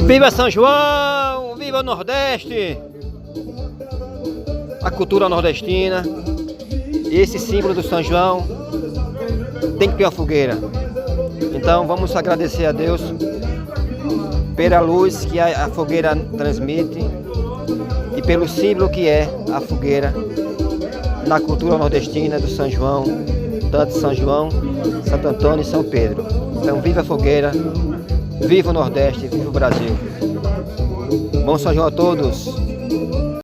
Viva São João! Viva o Nordeste! A cultura nordestina. Esse símbolo do São João tem que ter uma fogueira. Então vamos agradecer a Deus pela luz que a fogueira transmite e pelo símbolo que é a fogueira na cultura nordestina do São João, tanto São João, Santo Antônio e São Pedro. Então viva a fogueira, viva o Nordeste, viva o Brasil. Bom São João a todos!